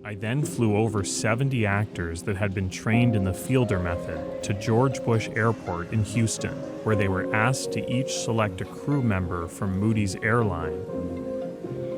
I then flew over 70 actors that had been trained in the Fielder method to George Bush Airport in Houston, where they were asked to each select a crew member from Moody's airline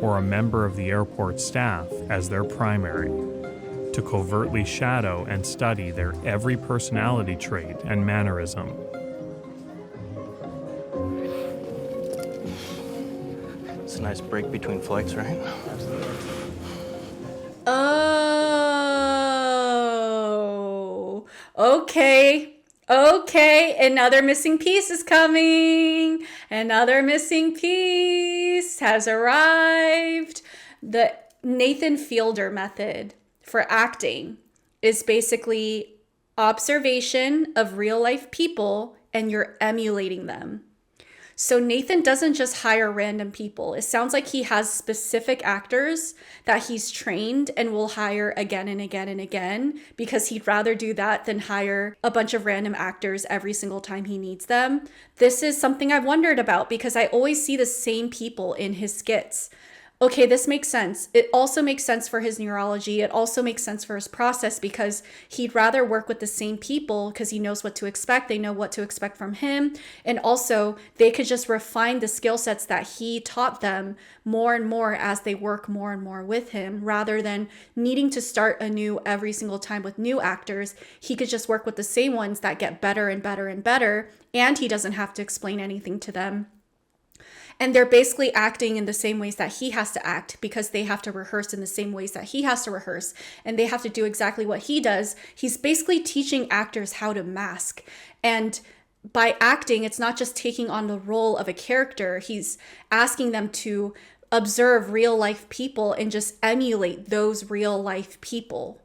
or a member of the airport staff as their primary, to covertly shadow and study their every personality trait and mannerism. It's a nice break between flights, right? Oh, okay. Another missing piece is coming. Another missing piece has arrived. The Nathan Fielder method for acting is basically observation of real life people and you're emulating them. So Nathan doesn't just hire random people. It sounds like he has specific actors that he's trained and will hire again and again and again, because he'd rather do that than hire a bunch of random actors every single time he needs them. This is something I've wondered about because I always see the same people in his skits. Okay, this makes sense. It also makes sense for his neurology. It also makes sense for his process because he'd rather work with the same people because he knows what to expect. They know what to expect from him. And also, they could just refine the skill sets that he taught them more and more as they work more and more with him, rather than needing to start anew every single time with new actors. He could just work with the same ones that get better and better and better, and he doesn't have to explain anything to them. And they're basically acting in the same ways that he has to act because they have to rehearse in the same ways that he has to rehearse. And they have to do exactly what he does. He's basically teaching actors how to mask. And by acting, it's not just taking on the role of a character. He's asking them to observe real life people and just emulate those real life people,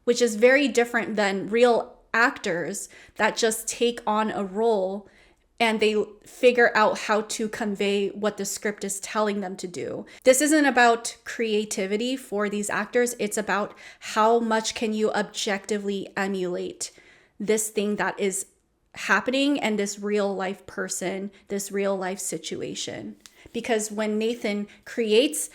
which is very different than real actors that just take on a role and they figure out how to convey what the script is telling them to do. This isn't about creativity for these actors. It's about how much can you objectively emulate this thing that is happening and this real life person, this real life situation. Because when Nathan creates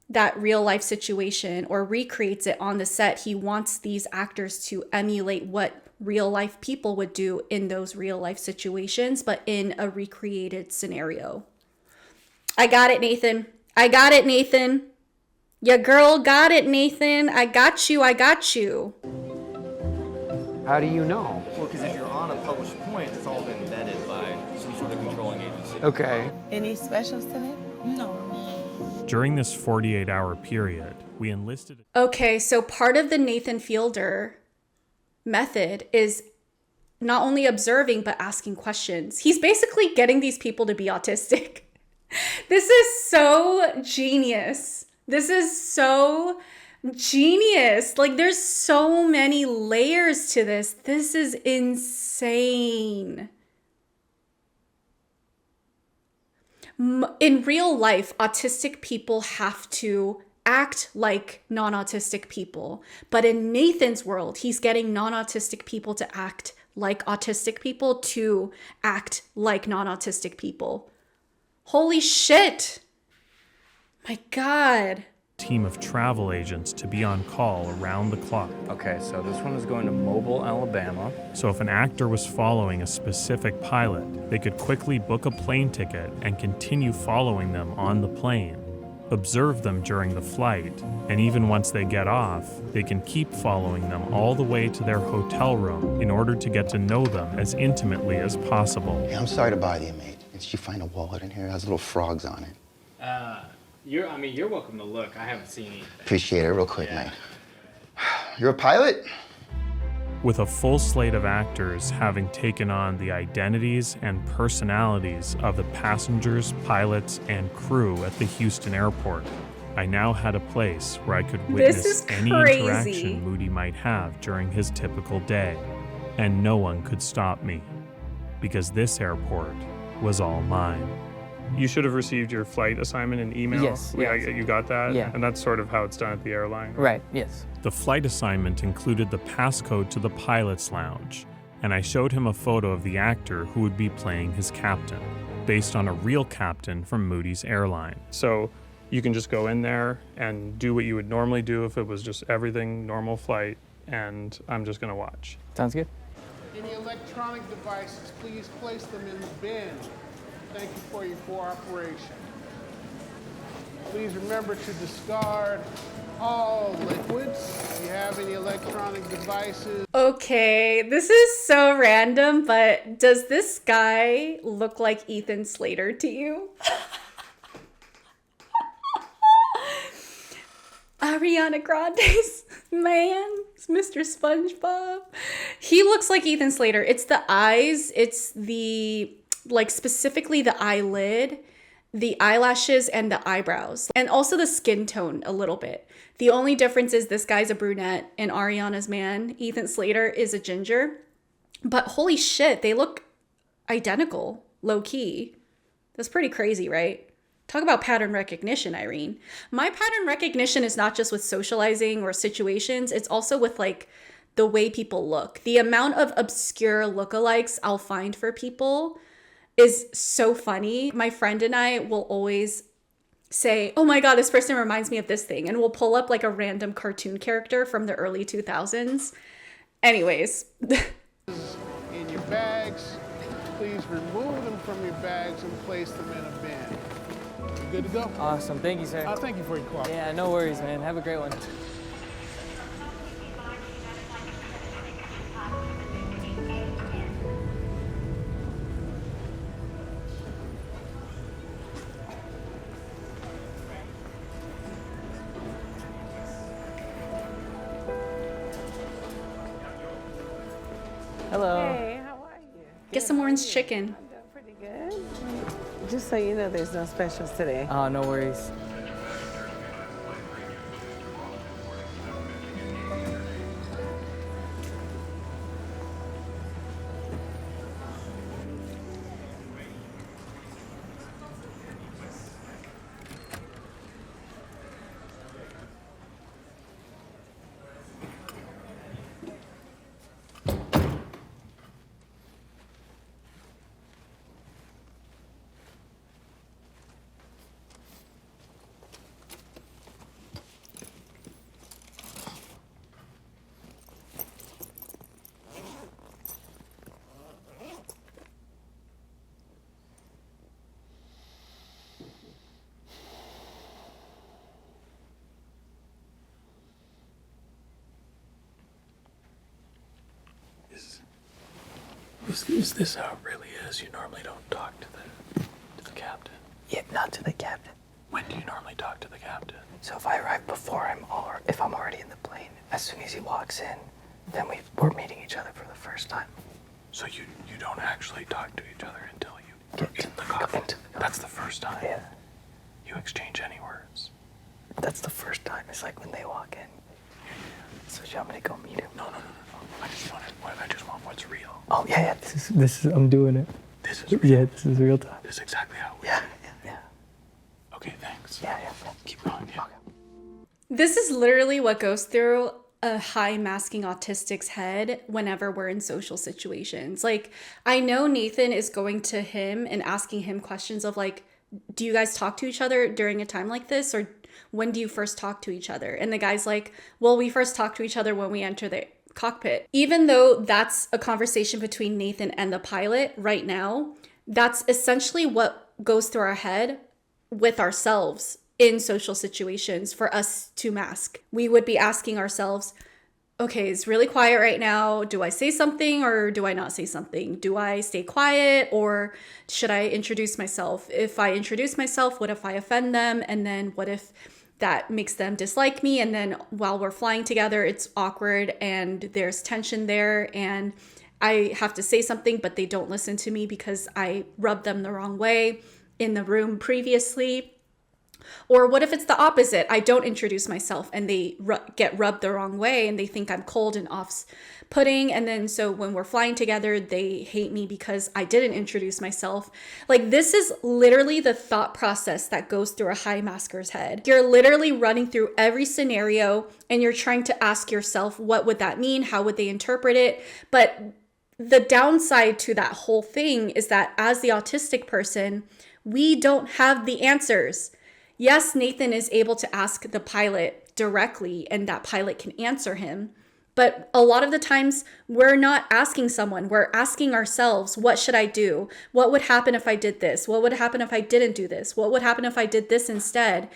that real life situation or recreates it on the set, he wants these actors to emulate what real life people would do in those real life situations, but in a recreated scenario. I got it, Nathan. I got it, Nathan. Your girl got it, Nathan. I got you. I got you. How do you know? Well, because if you're on a published point, it's all been vetted by some sort of controlling agency. Okay. Any specials today? No. During this 48-hour period, we enlisted... Okay, so part of the Nathan Fielder method is not only observing, but asking questions. He's basically getting these people to be autistic. This is so genius. This is so genius. Like, there's so many layers to this. This is insane. In real life, autistic people have to act like non-autistic people. But in Nathan's world, he's getting non-autistic people to act like autistic people to act like non-autistic people. Holy shit. My God. Team of travel agents to be on call around the clock. Okay, so this one is going to Mobile, Alabama. So if an actor was following a specific pilot, they could quickly book a plane ticket and continue following them on the plane. Observe them during the flight, and even once they get off, they can keep following them all the way to their hotel room in order to get to know them as intimately as possible. Hey, I'm sorry to bother you, mate. Did you find a wallet in here? It has little frogs on it. You're welcome to look. I haven't seen anything. Appreciate it, real quick, mate. You're a pilot? With a full slate of actors having taken on the identities and personalities of the passengers, pilots, and crew at the Houston airport, I now had a place where I could witness any interaction Moody might have during his typical day, and no one could stop me, because this airport was all mine. You should have received your flight assignment in email. Yes. You got that? Yeah. And that's sort of how it's done at the airline. Right, yes. The flight assignment included the passcode to the pilot's lounge, and I showed him a photo of the actor who would be playing his captain, based on a real captain from Moody's airline. So You can just go in there and do what you would normally do if it was just everything normal flight, and I'm just gonna watch. Sounds good. Any electronic devices, please place them in the bin. Thank you for your cooperation. Please remember to discard all liquids. If you have any electronic devices. Okay, this is so random, but does this guy look like Ethan Slater to you? Ariana Grande's man, Mr. SpongeBob. He looks like Ethan Slater. It's the eyes, it's the, like, specifically the eyelid, the eyelashes, and the eyebrows, and also the skin tone a little bit. The only difference is this guy's a brunette and Ariana's man, Ethan Slater, is a ginger. But holy shit, they look identical, low key. That's pretty crazy, right? Talk about pattern recognition, Irene. My pattern recognition is not just with socializing or situations, it's also with like the way people look. The amount of obscure lookalikes I'll find for people is so funny. My friend and I will always say, oh my God, this person reminds me of this thing. And we'll pull up like a random cartoon character from the early 2000s. Anyways. In your bags, please remove them from your bags and place them in a bin. You good to go? Awesome. Thank you, sir. Thank you for your cooperation. Yeah, no worries, man. Have a great one. Hello. Hey, how are you? Get some orange chicken. I'm doing pretty good. Just so you know, there's no specials today. Oh, no worries. Is this how it really is? You normally don't talk to the captain. Yeah, not to the captain. When do you normally talk to the captain? So if I arrive before him, or if I'm already in the plane, as soon as he walks in, then we're meeting each other for the first time. So you don't actually talk to each other until you get in the cockpit. That's the first time. Yeah, You exchange any words. that's the first time. It's like when they walk in. So you want me to go meet him? No. I just want what's real. Oh yeah. This is. I'm doing it. This is real. Yeah, this is real time. This is exactly how we Yeah. Okay, thanks. Yeah. Keep going. Yeah. This is literally what goes through a high masking autistic's head whenever we're in social situations. Like, I know Nathan is going to him and asking him questions of like, do you guys talk to each other during a time like this? Or when do you first talk to each other? And the guy's like, well, we first talk to each other when we enter the cockpit. Even though that's a conversation between Nathan and the pilot right now, that's essentially what goes through our head with ourselves in social situations for us to mask. We would be asking ourselves, okay, it's really quiet right now. Do I say something or do I not say something? Do I stay quiet or should I introduce myself? If I introduce myself, what if I offend them? And then what if that makes them dislike me? And then while we're flying together, it's awkward and there's tension there and I have to say something, but they don't listen to me because I rubbed them the wrong way in the room previously. Or what if it's the opposite? I don't introduce myself and they get rubbed the wrong way and they think I'm cold and off-putting. And then so when we're flying together, they hate me because I didn't introduce myself. Like, this is literally the thought process that goes through a high masker's head. You're literally running through every scenario and you're trying to ask yourself, what would that mean? How would they interpret it? But the downside to that whole thing is that as the autistic person, we don't have the answers. Yes, Nathan is able to ask the pilot directly and that pilot can answer him. But a lot of the times we're not asking someone, we're asking ourselves, what should I do? What would happen if I did this? What would happen if I didn't do this? What would happen if I did this instead?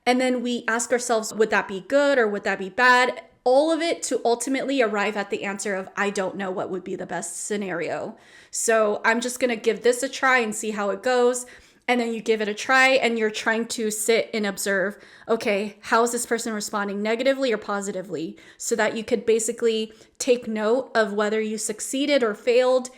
And then we ask ourselves, would that be good or would that be bad? All of it to ultimately arrive at the answer of, I don't know what would be the best scenario. So I'm just going to give this a try and see how it goes. And then you give it a try and you're trying to sit and observe, okay, how is this person responding, negatively or positively? So that you could basically take note of whether you succeeded or failed.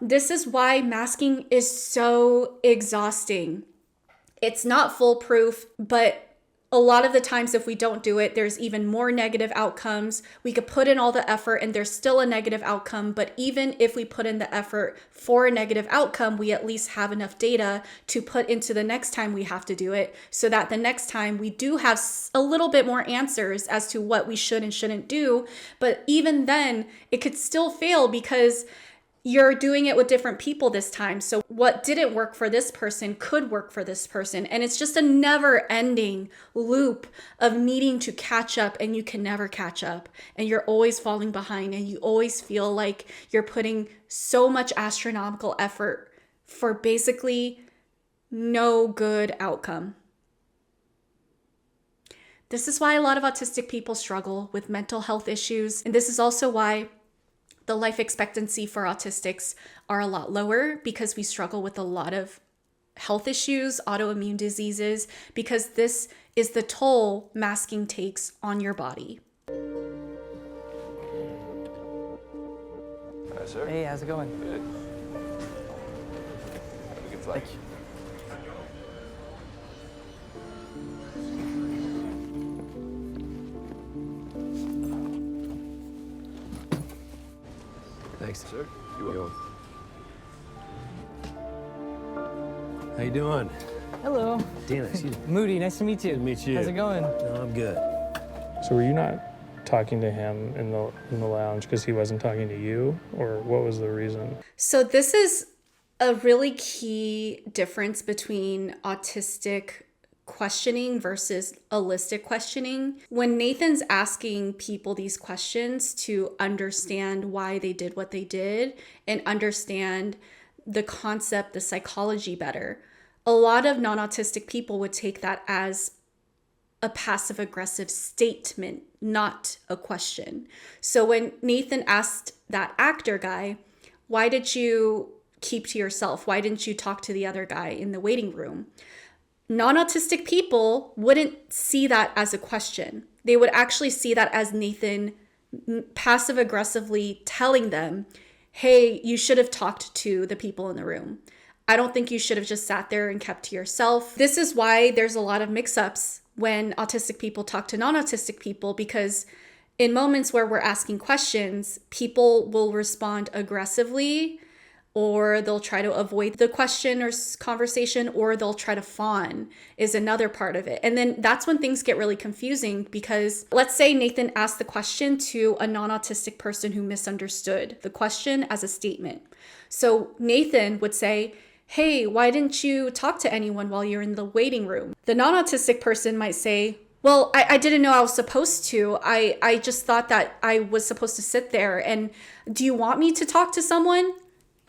This is why masking is so exhausting. It's not foolproof, but a lot of the times if we don't do it, there's even more negative outcomes. We could put in all the effort and there's still a negative outcome. But even if we put in the effort for a negative outcome, we at least have enough data to put into the next time we have to do it, so that the next time we do have a little bit more answers as to what we should and shouldn't do. But even then, it could still fail because you're doing it with different people this time. So what didn't work for this person could work for this person. And it's just a never ending loop of needing to catch up, and you can never catch up. And you're always falling behind, and you always feel like you're putting so much astronomical effort for basically no good outcome. This is why a lot of autistic people struggle with mental health issues. And this is also why the life expectancy for autistics are a lot lower, because we struggle with a lot of health issues, autoimmune diseases, because this is the toll masking takes on your body. Hi, sir. Hey, how's it going? Good. Have a good flight. Thank you. Thanks, sir. You're welcome. How you doing? Hello. Dana, excuse me. Moody, nice to meet you. Good to meet you. How's it going? No, I'm good. So were you not talking to him in the lounge because he wasn't talking to you, or what was the reason? So this is a really key difference between autistic questioning versus holistic questioning. When Nathan's asking people these questions to understand why they did what they did and understand the concept, the psychology better, a lot of non-autistic people would take that as a passive-aggressive statement, not a question. So when Nathan asked that actor guy, why did you keep to yourself? Why didn't you talk to the other guy in the waiting room? Non-autistic people wouldn't see that as a question. They would actually see that as Nathan passive-aggressively telling them, hey, you should have talked to the people in the room. I don't think you should have just sat there and kept to yourself. This is why there's a lot of mix-ups when autistic people talk to non-autistic people, because in moments where we're asking questions, people will respond aggressively, or they'll try to avoid the question or conversation, or they'll try to fawn is another part of it. And then that's when things get really confusing, because let's say Nathan asked the question to a non-autistic person who misunderstood the question as a statement. So Nathan would say, hey, why didn't you talk to anyone while you're in the waiting room? The non-autistic person might say, well, I didn't know I was supposed to. I just thought that I was supposed to sit there. And do you want me to talk to someone?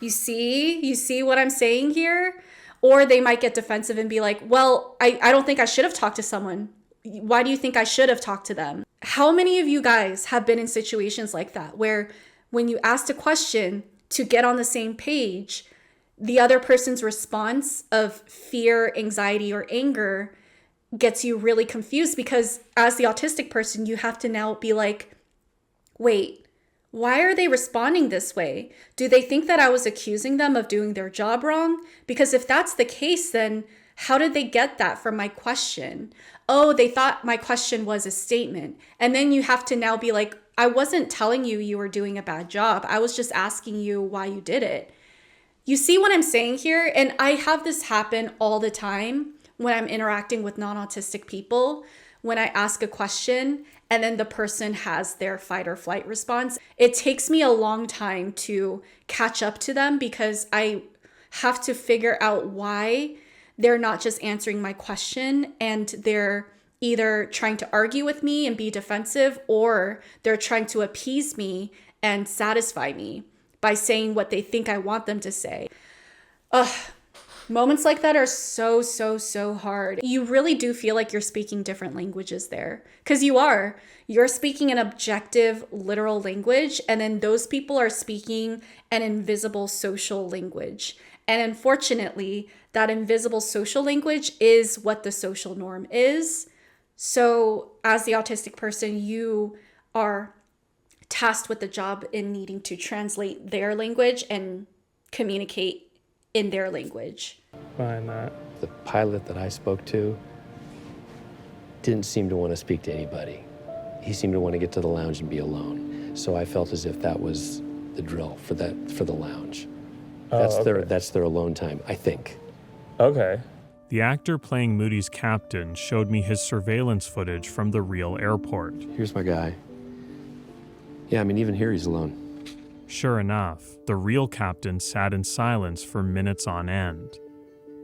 You see what I'm saying here? Or they might get defensive and be like, well, I don't think I should have talked to someone. Why do you think I should have talked to them? How many of you guys have been in situations like that, where when you asked a question to get on the same page, the other person's response of fear, anxiety, or anger gets you really confused, because as the autistic person, you have to now be like, wait, why are they responding this way? Do they think that I was accusing them of doing their job wrong? Because if that's the case, then how did they get that from my question? Oh, they thought my question was a statement. And then you have to now be like, I wasn't telling you you were doing a bad job. I was just asking you why you did it. You see what I'm saying here? And I have this happen all the time when I'm interacting with non-autistic people. When I ask a question and then the person has their fight or flight response, it takes me a long time to catch up to them, because I have to figure out why they're not just answering my question, and they're either trying to argue with me and be defensive, or they're trying to appease me and satisfy me by saying what they think I want them to say. Ugh. Moments like that are so, so, so hard. You really do feel like you're speaking different languages there, because you are. You're speaking an objective, literal language, and then those people are speaking an invisible social language. And unfortunately, that invisible social language is what the social norm is. So as the autistic person, you are tasked with the job in needing to translate their language and communicate in their language. Behind that. The pilot that I spoke to didn't seem to want to speak to anybody. He seemed to want to get to the lounge and be alone. So I felt as if that was the drill for the lounge. That's their alone time, I think. Okay. The actor playing Moody's captain showed me his surveillance footage from the real airport. Here's my guy. Yeah, I mean, even here he's alone. Sure enough, the real captain sat in silence for minutes on end.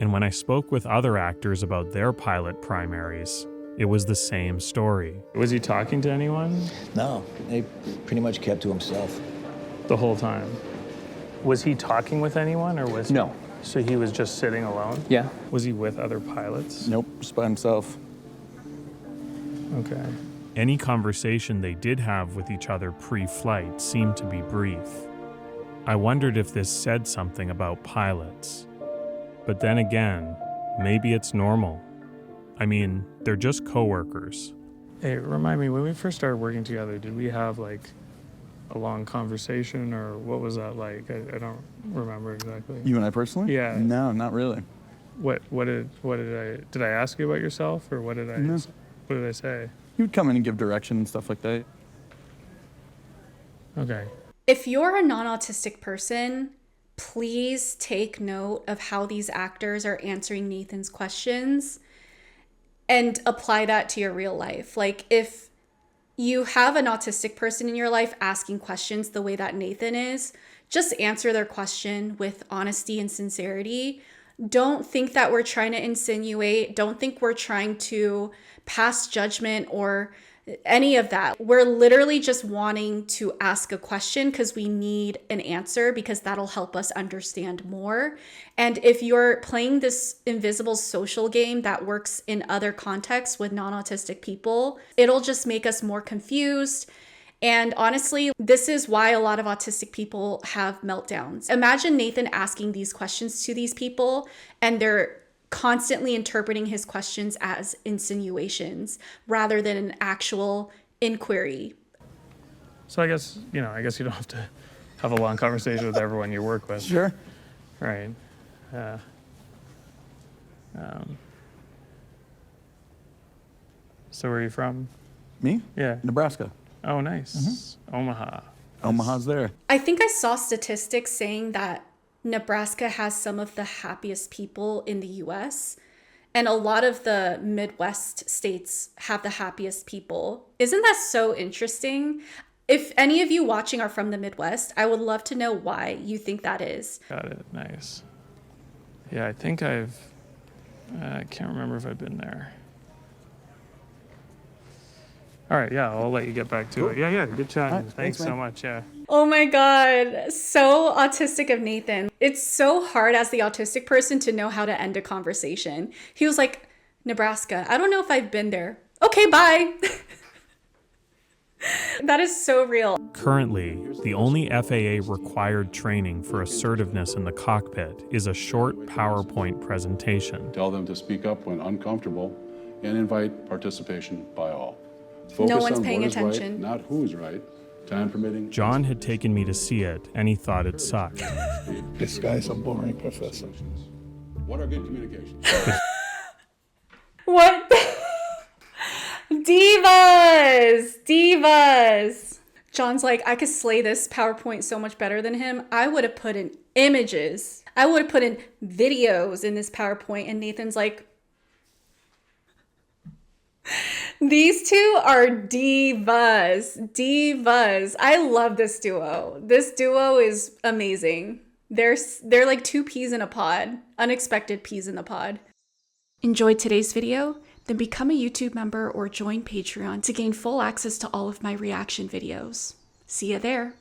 And when I spoke with other actors about their pilot primaries, it was the same story. Was he talking to anyone? No, he pretty much kept to himself. The whole time? Was he talking with anyone, or was No. So he was just sitting alone? Yeah. Was he with other pilots? Nope, just by himself. Okay. Any conversation they did have with each other pre-flight seemed to be brief. I wondered if this said something about pilots. But then again, maybe it's normal. I mean, they're just coworkers. Hey, remind me, when we first started working together, did we have like a long conversation, or what was that like? I don't remember exactly. You and I personally? Yeah. No, not really. What did I ask you about yourself, or what did I say? You would come in and give direction and stuff like that. Okay. If you're a non-autistic person, please take note of how these actors are answering Nathan's questions and apply that to your real life. Like, if you have an autistic person in your life asking questions the way that Nathan is, just answer their question with honesty and sincerity. Don't think that we're trying to insinuate. Don't think we're trying to pass judgment or any of that. We're literally just wanting to ask a question because we need an answer, because that'll help us understand more. And if you're playing this invisible social game that works in other contexts with non-autistic people, it'll just make us more confused. And honestly, this is why a lot of autistic people have meltdowns. Imagine Nathan asking these questions to these people, and they're constantly interpreting his questions as insinuations rather than an actual inquiry. So I guess you don't have to have a long conversation with everyone you work with. Sure. Right. So where are you from? Me? Yeah. Nebraska. Oh, nice. Mm-hmm. Omaha. Omaha's there. I think I saw statistics saying that Nebraska has some of the happiest people in the US, and a lot of the Midwest states have the happiest people. Isn't that so interesting? If any of you watching are from the Midwest, I would love to know why you think that is. Got it. Nice. Yeah, I think I can't remember if I've been there. All right, yeah, I'll let you get back to it. Yeah, good chatting. Right, thanks so man. much, yeah. Oh my God, so autistic of Nathan. It's so hard as the autistic person to know how to end a conversation. He was like, Nebraska, I don't know if I've been there. Okay, bye. That is so real. Currently, the only FAA required training for assertiveness in the cockpit is a short PowerPoint presentation. Tell them to speak up when uncomfortable and invite participation by all. Focus No one's on paying what is attention. Right, not who's right. Time permitting. John had taken me to see it, and he thought it sucked. This guy's a boring professor. What are good communications? What? Divas. John's like, I could slay this PowerPoint so much better than him. I would have put in images. I would have put in videos in this PowerPoint. And Nathan's like, these two are divas. I love this duo. This duo is amazing. They're like two peas in a pod, unexpected peas in the pod. Enjoyed today's video? Then become a YouTube member or join Patreon to gain full access to all of my reaction videos. See you there.